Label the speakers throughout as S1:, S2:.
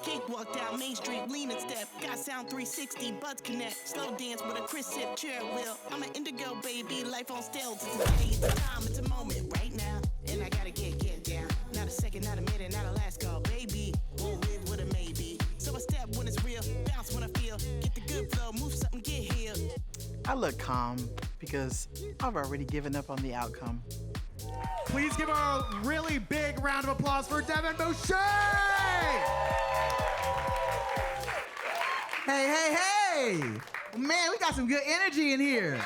S1: Cakewalk down Main Street, lean and step. Got sound 360, buds connect. Slow dance with a Chris sip chair wheel. I'm an indigo baby, life on stilts. It's a day, it's a time, it's a moment right now. And I gotta get down. Not a second, not a minute, not a last call, baby. Won't live with a maybe. So I step when it's real, bounce when I feel. Get the good flow, move something, get healed.
S2: I look calm because I've already given up on the outcome.
S3: Please give a really big round of applause for Deven Bouchet!
S4: Hey! Man, we got some good energy in here.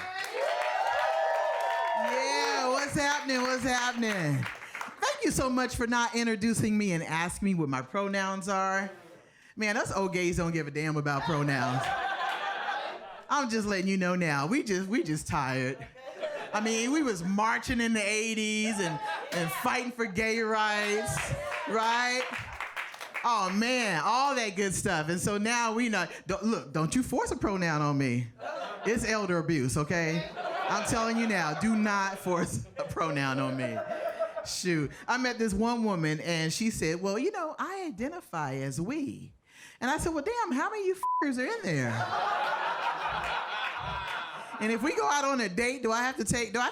S4: Yeah, what's happening? Thank you so much for not introducing me and asking me what my pronouns are. Man, us old gays don't give a damn about pronouns. I'm just letting you know now, we just tired. I mean, we was marching in the 80s and fighting for gay rights, right? Oh man, all that good stuff. And so now we know, don't you force a pronoun on me. It's elder abuse, okay? I'm telling you now, do not force a pronoun on me. Shoot. I met this one woman and she said, well, you know, I identify as we. And I said, well, damn, how many of you f***ers are in there? And if we go out on a date, do I have to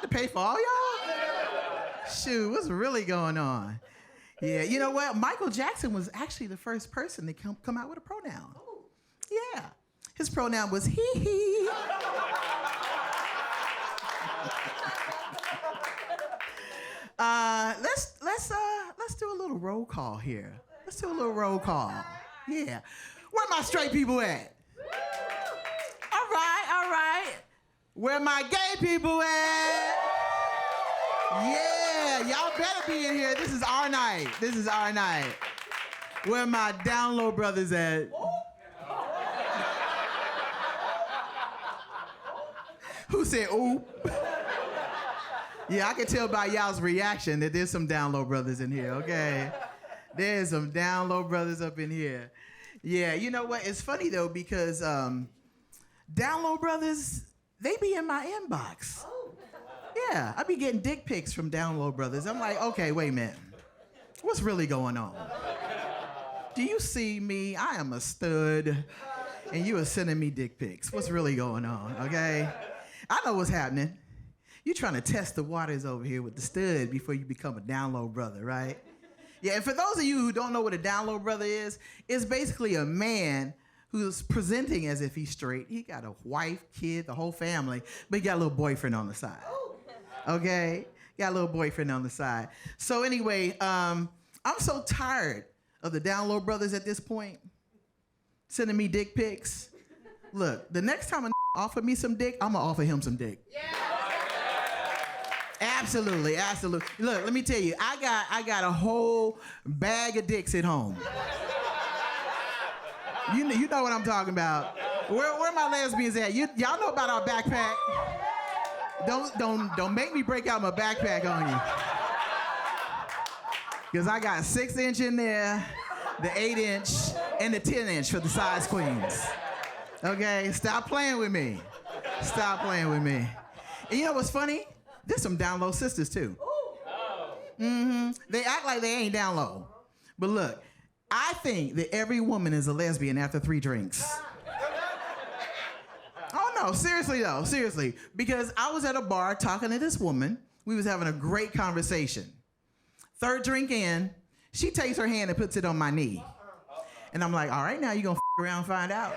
S4: pay for all y'all? Shoot, what's really going on? Yeah, you know what? Michael Jackson was actually the first person to come out with a pronoun. Yeah, his pronoun was he. Let's do a little roll call here. Let's do a little roll call. Yeah, where my straight people at? All right. Where my gay people at? Yeah, y'all better be in here. This is our night. Where my down low brothers at? Who said oop? Yeah, I can tell by y'all's reaction that there's some down low brothers in here, okay? There's some down low brothers up in here. Yeah, you know what? It's funny though because down low brothers, they be in my inbox. Yeah, I be getting dick pics from down low brothers. I'm like, okay, wait a minute. What's really going on? Do you see me? I am a stud, and you are sending me dick pics. What's really going on, okay? I know what's happening. You're trying to test the waters over here with the stud before you become a down low brother, right? Yeah, and for those of you who don't know what a down low brother is, it's basically a man who's presenting as if he's straight. He got a wife, kid, the whole family, but he got a little boyfriend on the side. Okay? Got a little boyfriend on the side. So anyway, I'm so tired of the down low brothers at this point sending me dick pics. Look, the next time a offer me some dick, I'm gonna offer him some dick. Yeah. Absolutely. Look, let me tell you, I got a whole bag of dicks at home. You know what I'm talking about. Where my lesbians at? Y'all know about our backpack. Don't make me break out my backpack on you. Because I got 6-inch in there, the 8-inch, and the 10-inch for the size queens. Okay? Stop playing with me. And you know what's funny? There's some down low sisters too. They act like they ain't down low. But look, I think that every woman is a lesbian after 3 drinks. Oh no, seriously though, because I was at a bar talking to this woman. We was having a great conversation. 3rd drink in, she takes her hand and puts it on my knee. And I'm like, all right, now you're gonna f around and find out.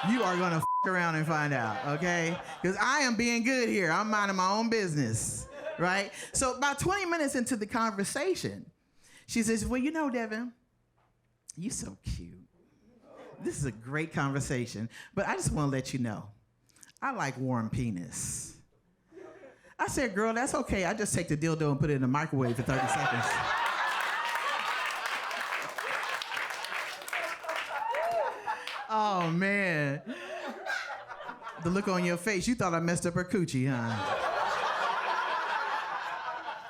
S4: You are gonna f around and find out, okay? Because I am being good here. I'm minding my own business, right? So about 20 minutes into the conversation, she says, well, you know, Deven, you so cute. This is a great conversation, but I just want to let you know, I like warm penis. I said, girl, that's okay. I just take the dildo and put it in the microwave for 30 seconds. Oh, man. The look on your face, you thought I messed up her coochie, huh?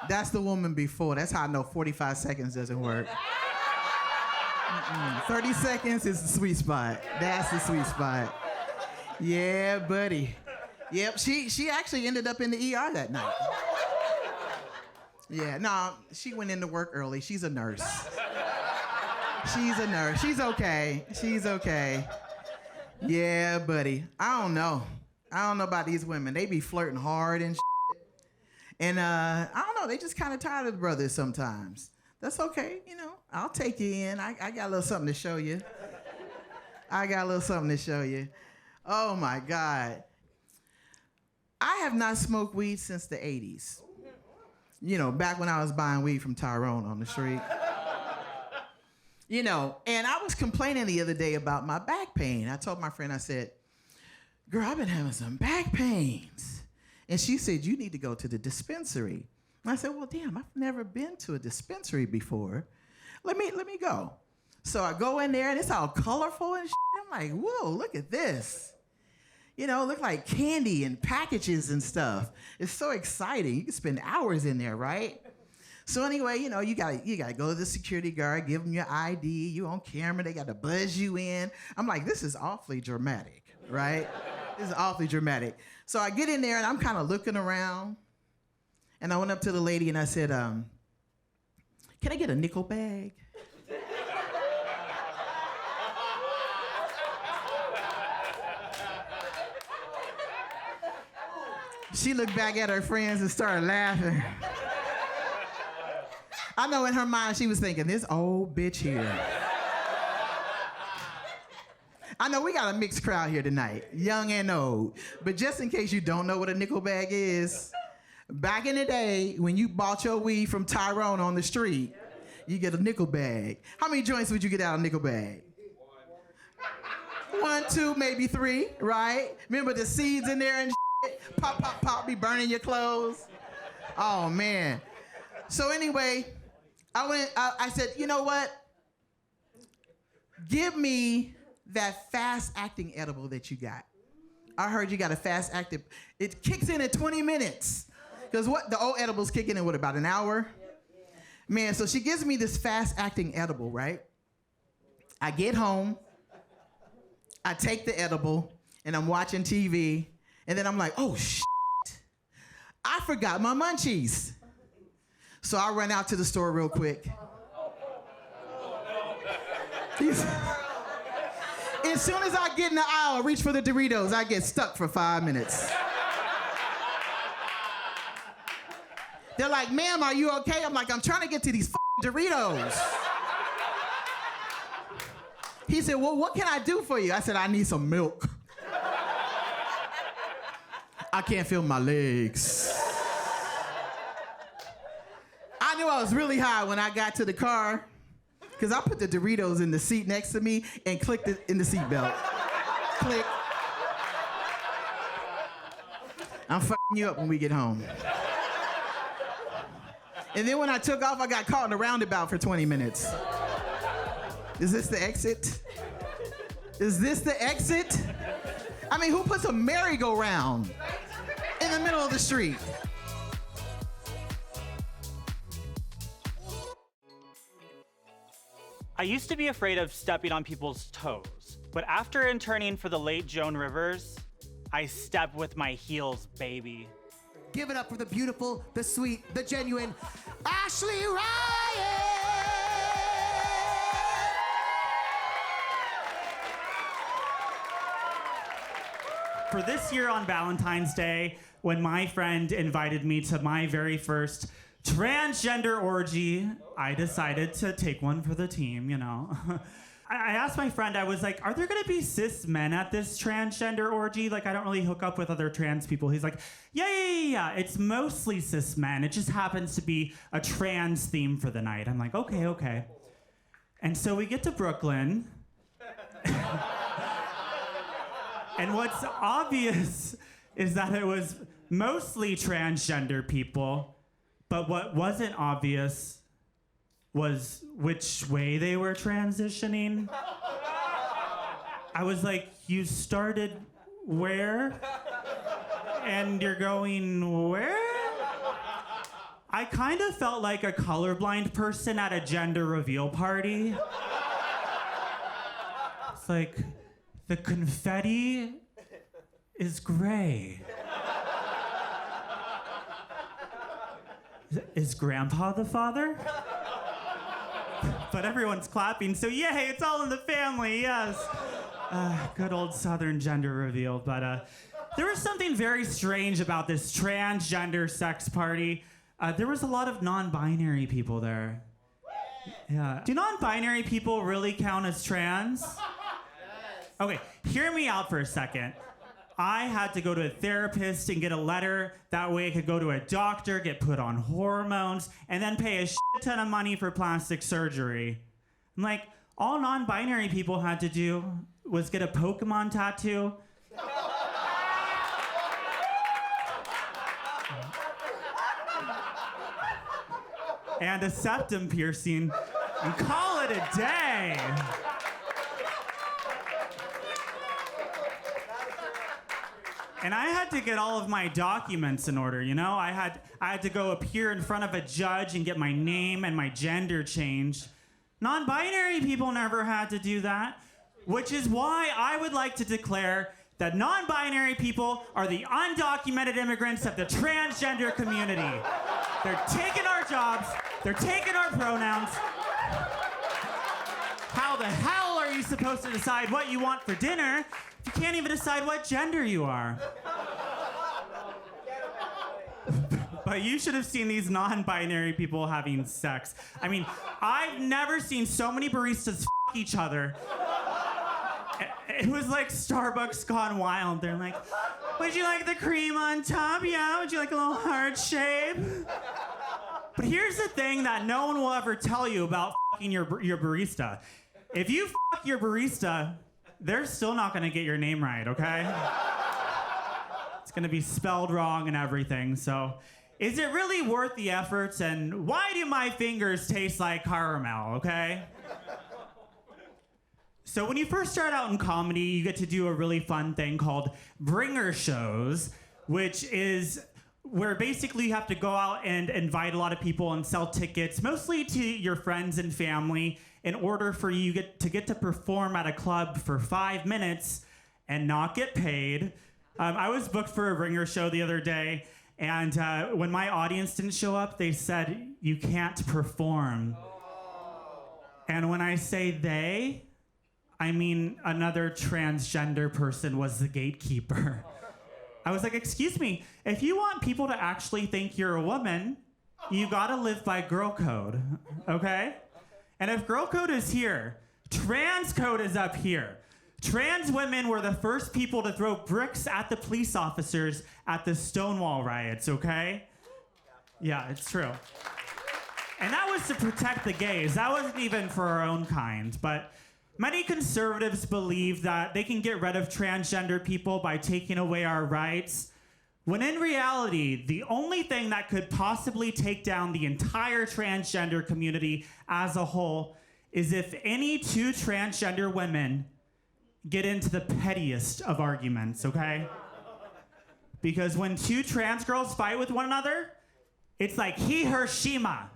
S4: That's the woman before. That's how I know 45 seconds doesn't work. 30 seconds is the sweet spot. That's the sweet spot. Yeah, buddy. Yep, she actually ended up in the ER that night. Yeah, no, she went into work early. She's a nurse. She's a nurse. She's okay. She's okay. Yeah, buddy. I don't know. I don't know about these women. They be flirting hard and shit. And I don't know. They just kind of tired of the brothers sometimes. That's okay. You know, I'll take you in. I got a little something to show you. I got a little something to show you. Oh, my God. I have not smoked weed since the 80s. You know, back when I was buying weed from Tyrone on the street. You know, and I was complaining the other day about my back pain. I told my friend, I said, girl, I've been having some back pains. And she said, you need to go to the dispensary. And I said, well, damn, I've never been to a dispensary before. Let me go. So I go in there and it's all colorful and shit. I'm like, whoa, look at this. You know, it look like candy and packages and stuff. It's so exciting. You can spend hours in there, right? So anyway, you know, you gotta go to the security guard, give them your ID, you on camera, they gotta buzz you in. I'm like, this is awfully dramatic, right? This is awfully dramatic. So I get in there and I'm kind of looking around, and I went up to the lady and I said, can I get a nickel bag? She looked back at her friends and started laughing. I know in her mind she was thinking, this old bitch here. I know we got a mixed crowd here tonight, young and old. But just in case you don't know what a nickel bag is, back in the day when you bought your weed from Tyrone on the street, you get a nickel bag. How many joints would you get out of a nickel bag? One, two, maybe three, right? Remember the seeds in there and shit? Pop, pop, pop, be burning your clothes. Oh, man. So anyway, I said, you know what? Give me that fast-acting edible that you got. I heard you got a fast-acting. It kicks in 20 minutes. Because what the old edibles kick in what, about an hour? Man, so she gives me this fast-acting edible, right? I get home, I take the edible, and I'm watching TV, and then I'm like, oh, shit. I forgot my munchies. So I run out to the store real quick. As soon as I get in the aisle, reach for the Doritos, I get stuck for 5 minutes. They're like, ma'am, are you okay? I'm like, I'm trying to get to these Doritos. He said, well, what can I do for you? I said, I need some milk. I can't feel my legs. I knew I was really high when I got to the car, because I put the Doritos in the seat next to me and clicked it in the seatbelt. Click. I'm fucking you up when we get home. And then when I took off, I got caught in a roundabout for 20 minutes. Is this the exit? Is this the exit? I mean, who puts a merry-go-round in the middle of the street?
S5: I used to be afraid of stepping on people's toes, but after interning for the late Joan Rivers, I step with my heels, baby.
S3: Give it up for the beautiful, the sweet, the genuine Ashley Ryan!
S6: For this year on Valentine's Day, when my friend invited me to my very first transgender orgy, I decided to take one for the team, you know. I asked my friend, I was like, are there gonna be cis men at this transgender orgy? Like, I don't really hook up with other trans people. He's like, yeah, it's mostly cis men. It just happens to be a trans theme for the night. I'm like, okay. And so we get to Brooklyn. And what's obvious is that it was mostly transgender people, but what wasn't obvious was which way they were transitioning. I was like, you started where? And you're going where? I kind of felt like a colorblind person at a gender reveal party. It's like, the confetti is gray. Is Grandpa the father? But everyone's clapping, so yay, it's all in the family, yes. Good old Southern gender reveal, but there was something very strange about this transgender sex party. There was a lot of non-binary people there. Yeah. Do non-binary people really count as trans? Okay, hear me out for a second. I had to go to a therapist and get a letter. That way I could go to a doctor, get put on hormones, and then pay a shit ton of money for plastic surgery. And like, all non-binary people had to do was get a Pokemon tattoo. And a septum piercing, and call it a day. And I had to get all of my documents in order, you know? I had to go appear in front of a judge and get my name and my gender changed. Non-binary people never had to do that, which is why I would like to declare that non-binary people are the undocumented immigrants of the transgender community. They're taking our jobs, they're taking our pronouns. How the hell are you supposed to decide what you want for dinner if you can't even decide what gender you are? But you should have seen these non-binary people having sex. I mean, I've never seen so many baristas f*** each other. It was like Starbucks gone wild. They're like, would you like the cream on top? Yeah, would you like a little heart shape? But here's the thing that no one will ever tell you about f***ing your barista. If you f*** your barista, they're still not gonna get your name right, okay? It's gonna be spelled wrong and everything, so is it really worth the efforts, and why do my fingers taste like caramel, okay? So when you first start out in comedy, you get to do a really fun thing called bringer shows, which is where basically you have to go out and invite a lot of people and sell tickets, mostly to your friends and family, in order for you to get to perform at a club for 5 minutes and not get paid. I was booked for a bringer show the other day, and when my audience didn't show up, they said, you can't perform. And when I say they, I mean another transgender person was the gatekeeper. I was like, excuse me, if you want people to actually think you're a woman, you gotta live by girl code, okay? And if girl code is here, trans code is up here. Trans women were the first people to throw bricks at the police officers at the Stonewall riots, okay? Yeah, it's true. And that was to protect the gays. That wasn't even for our own kind. But many conservatives believe that they can get rid of transgender people by taking away our rights, when in reality, the only thing that could possibly take down the entire transgender community as a whole is if any two transgender women get into the pettiest of arguments, okay? Because when two trans girls fight with one another, it's like he, her, shima.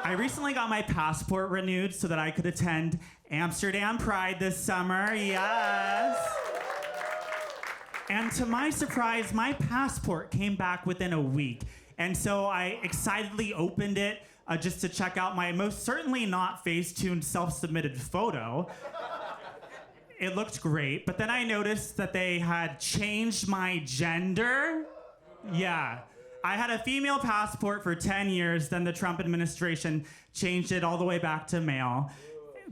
S6: I recently got my passport renewed so that I could attend Amsterdam Pride this summer, yes. And to my surprise, my passport came back within a week. And so I excitedly opened it just to check out my most certainly not face-tuned self-submitted photo. It looked great, but then I noticed that they had changed my gender. Yeah. I had a female passport for 10 years, then the Trump administration changed it all the way back to male.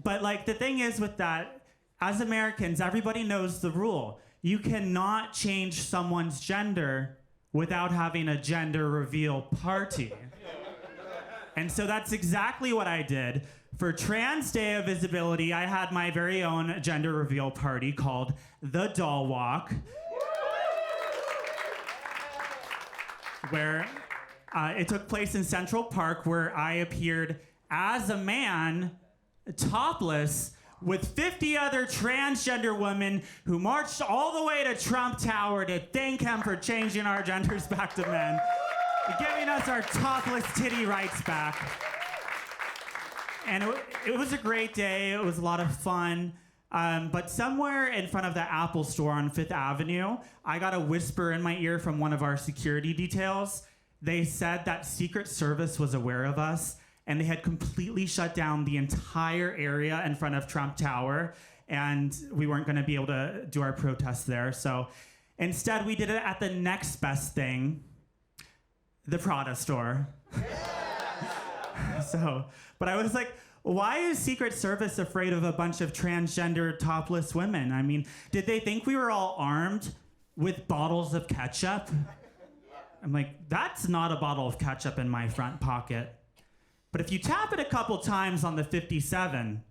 S6: But like the thing is with that, as Americans, everybody knows the rule. You cannot change someone's gender without having a gender reveal party. And so that's exactly what I did. For Trans Day of Visibility, I had my very own gender reveal party called The Doll Walk, where it took place in Central Park, where I appeared as a man, topless, with 50 other transgender women who marched all the way to Trump Tower to thank him for changing our genders back to men, giving us our topless titty rights back. And it was a great day. It was a lot of fun. But somewhere in front of the Apple store on 5th Avenue, I got a whisper in my ear from one of our security details. They said that Secret Service was aware of us, and they had completely shut down the entire area in front of Trump Tower, and we weren't going to be able to do our protest there. So instead, we did it at the next best thing, the Prada store. But I was like, why is Secret Service afraid of a bunch of transgender topless women? I mean, did they think we were all armed with bottles of ketchup? I'm like, that's not a bottle of ketchup in my front pocket. But if you tap it a couple times on the 57,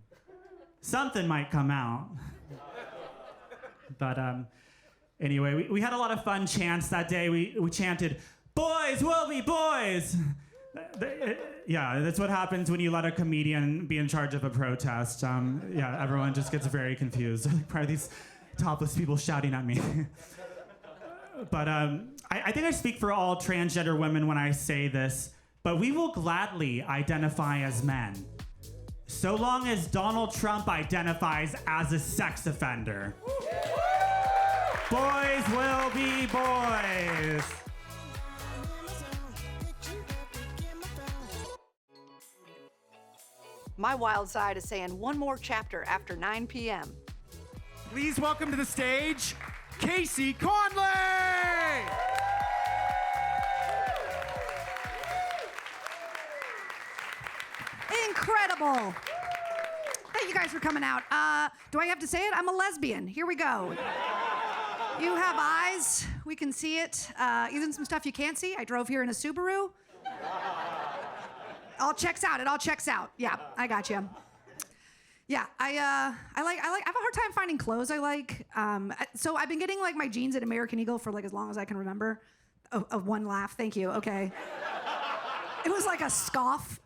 S6: something might come out. But anyway, we had a lot of fun chants that day. We chanted, "Boys will be boys." Yeah, that's what happens when you let a comedian be in charge of a protest. Yeah, everyone just gets very confused. Why are these topless people shouting at me? But I think I speak for all transgender women when I say this, but we will gladly identify as men, so long as Donald Trump identifies as a sex offender. Boys will be boys.
S7: My wild side is saying one more chapter after 9 p.m.
S3: Please welcome to the stage, Kaycee Conlee!
S8: Incredible. Thank you guys for coming out. Do I have to say it? I'm a lesbian. Here we go. You have eyes. We can see it. Even some stuff you can't see. I drove here in a Subaru. All checks out. It all checks out. Yeah, I got you. Yeah, I have a hard time finding clothes I like. So I've been getting like my jeans at American Eagle for like as long as I can remember. Oh, one laugh. Thank you. Okay. It was like a scoff.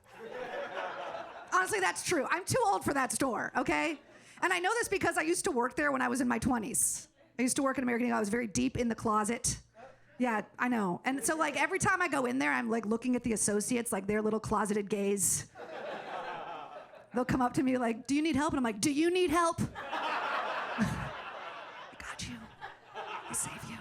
S8: Honestly, that's true. I'm too old for that store, okay? And I know this because I used to work there when I was in my 20s. I used to work at American Eagle. I was very deep in the closet. Yeah, I know. And so like every time I go in there, I'm like looking at the associates, like their little closeted gays. They'll come up to me like, "Do you need help?" And I'm like, "Do you need help?" I got you. I'll save you.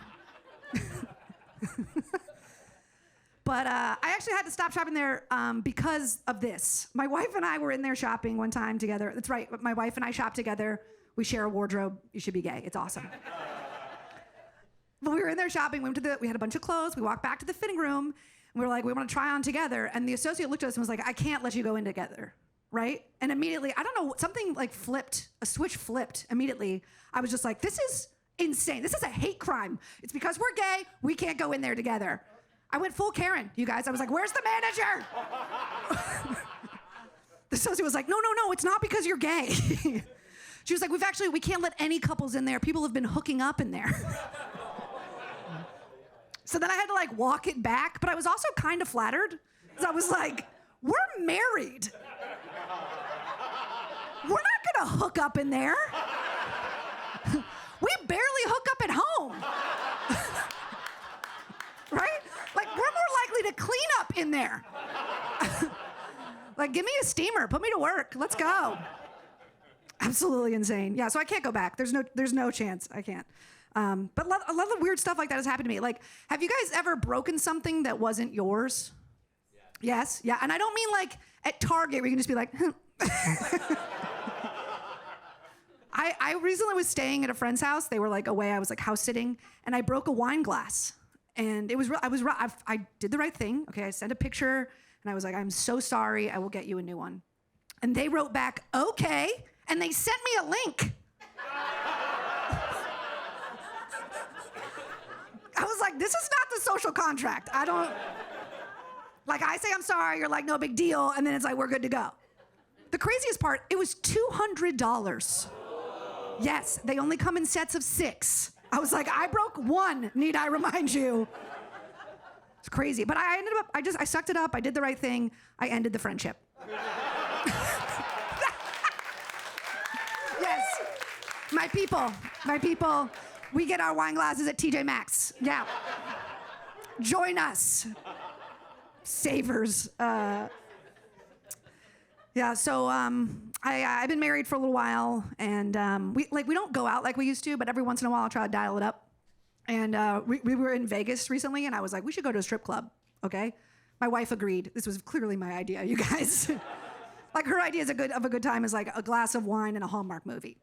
S8: But I actually had to stop shopping there because of this. My wife and I were in there shopping one time together. That's right, my wife and I shop together. We share a wardrobe. You should be gay. It's awesome. But we were in there shopping. We had a bunch of clothes. We walked back to the fitting room. And we were like, we want to try on together. And the associate looked at us and was like, "I can't let you go in together." Right? And immediately, I don't know, something like flipped. A switch flipped immediately. I was just like, this is insane. This is a hate crime. It's because we're gay. We can't go in there together. I went full Karen, you guys. I was like, "Where's the manager?" The associate was like, no, it's not because you're gay. She was like, we can't let any couples in there. People have been hooking up in there. So then I had to like walk it back, but I was also kind of flattered. Because I was like, we're married. We're not gonna hook up in there. We barely hook up at home. Right? Like, we're more likely to clean up in there. Like, give me a steamer, put me to work, let's go. Absolutely insane. Yeah, so I can't go back. There's no chance. I can't. But a lot of weird stuff like that has happened to me. Like, have you guys ever broken something that wasn't yours? Yeah. Yes? Yeah, and I don't mean like at Target where you can just be like, I recently was staying at a friend's house. They were like away. I was like house sitting, and I broke a wine glass. And it was, I did the right thing. Okay, I sent a picture, and I was like, "I'm so sorry. I will get you a new one." And they wrote back, "Okay," and they sent me a link. I was like, this is not the social contract. I say I'm sorry, you're like, "No big deal," and then it's like, we're good to go. The craziest part, it was $200. Yes, they only come in sets of 6. I was like, I broke one, need I remind you? It's crazy. But I ended up, I sucked it up, I did the right thing, I ended the friendship. Yes, my people, we get our wine glasses at TJ Maxx. Yeah. Join us. Savers. Yeah, so I I've been married for a little while, and we don't go out like we used to, but every once in a while I'll try to dial it up. And we were in Vegas recently, and I was like, we should go to a strip club, okay? My wife agreed. This was clearly my idea, you guys. Like her idea of a good time is like a glass of wine and a Hallmark movie.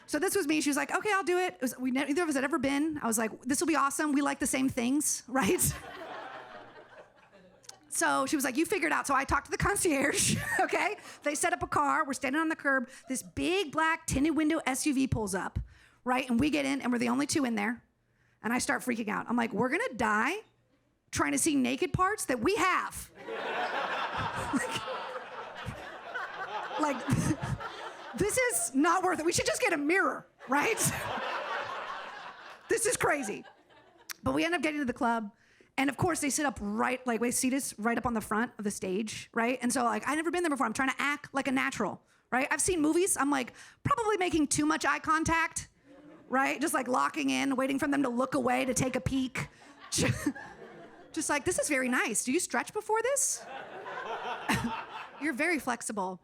S8: So this was me. She was like, okay, I'll do it. Neither of us had ever been. I was like, this will be awesome. We like the same things, right? So she was like, you figure it out. So I talked to the concierge, okay? They set up a car. We're standing on the curb. This big black tinted window SUV pulls up, right? And we get in, and we're the only two in there. And I start freaking out. I'm like, we're going to die trying to see naked parts that we have. like this is not worth it. We should just get a mirror, right? This is crazy. But we end up getting to the club. And of course, they sit up they seat us right up on the front of the stage, right? And so, I've never been there before. I'm trying to act like a natural, right? I've seen movies. I'm like probably making too much eye contact, right? Just like locking in, waiting for them to look away to take a peek. Just like, this is very nice. Do you stretch before this? You're very flexible.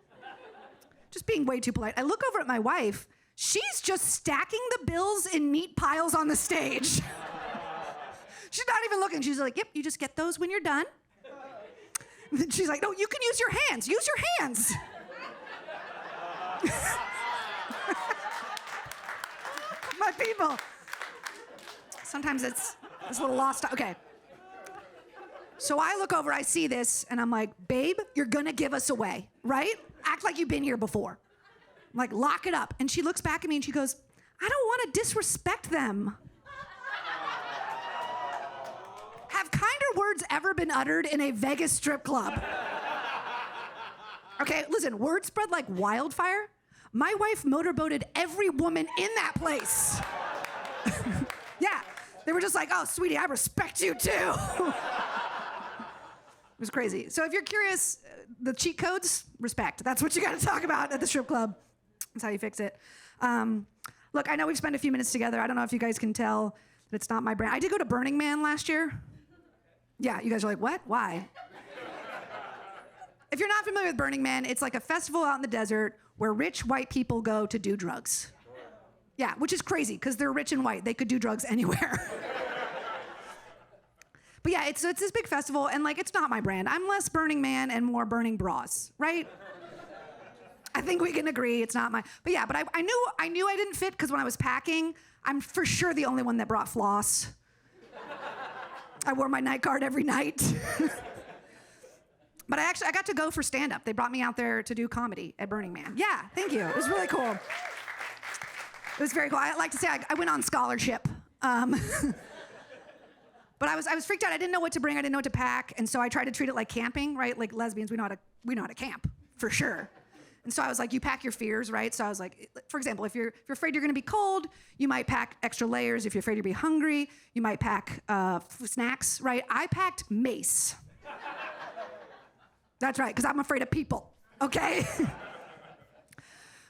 S8: Just being way too polite. I look over at my wife. She's just stacking the bills in neat piles on the stage. She's not even looking. She's like, yep, you just get those when you're done. She's like, no, you can use your hands. Use your hands. My people. Sometimes it's a little lost. Okay. So I look over, I see this, and I'm like, babe, you're gonna give us away, right? Act like you've been here before. I'm like, lock it up. And she looks back at me and she goes, I don't want to disrespect them. Have kinder words ever been uttered in a Vegas strip club? Okay, listen, word spread like wildfire. My wife motorboated every woman in that place. Yeah, they were just like, oh, sweetie, I respect you too. It was crazy. So if you're curious, the cheat codes, respect. That's what you got to talk about at the strip club. That's how you fix it. Look, I know we've spent a few minutes together. I don't know if you guys can tell that it's not my brand. I did go to Burning Man last year. Yeah, you guys are like, what? Why? If you're not familiar with Burning Man, it's like a festival out in the desert where rich white people go to do drugs. Yeah, which is crazy because they're rich and white. They could do drugs anywhere. But yeah, it's this big festival, and it's not my brand. I'm less Burning Man and more burning bras, right? I think we can agree it's not my. But yeah, I knew I didn't fit because when I was packing, I'm for sure the only one that brought floss. I wore my night guard every night. But I got to go for stand-up. They brought me out there to do comedy at Burning Man. Yeah, thank you. It was really cool. It was very cool. I like to say I went on scholarship. But I was freaked out. I didn't know what to bring. I didn't know what to pack. And so I tried to treat it like camping, right? Like lesbians, we know how to camp, for sure. And so I was like, you pack your fears, right? So I was like, for example, if you're afraid you're gonna be cold, you might pack extra layers. If you're afraid you'll be hungry, you might pack snacks, right? I packed mace. That's right, because I'm afraid of people, okay?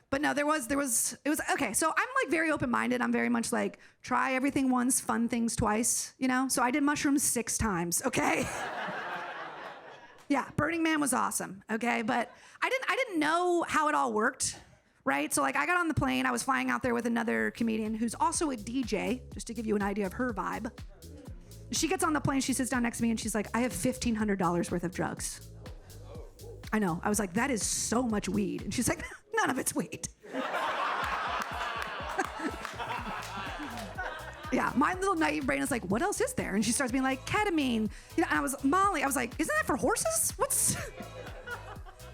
S8: But no, it was, okay, so I'm very open-minded. I'm very much like, try everything once, fun things twice, you know? So I did mushrooms 6 times, okay? Yeah, Burning Man was awesome, okay? But I didn't know how it all worked, right? So I got on the plane, I was flying out there with another comedian who's also a DJ, just to give you an idea of her vibe. She gets on the plane, she sits down next to me, and she's like, I have $1,500 worth of drugs. I know. I was like, that is so much weed. And she's like, none of it's weed. Yeah, my little naive brain is like, what else is there? And she starts being like, ketamine. You know, and I was, Molly. I was like, isn't that for horses? Let's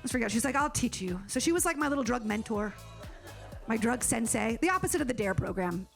S8: forget. She's like, I'll teach you. So she was like my little drug mentor, my drug sensei, the opposite of the DARE program.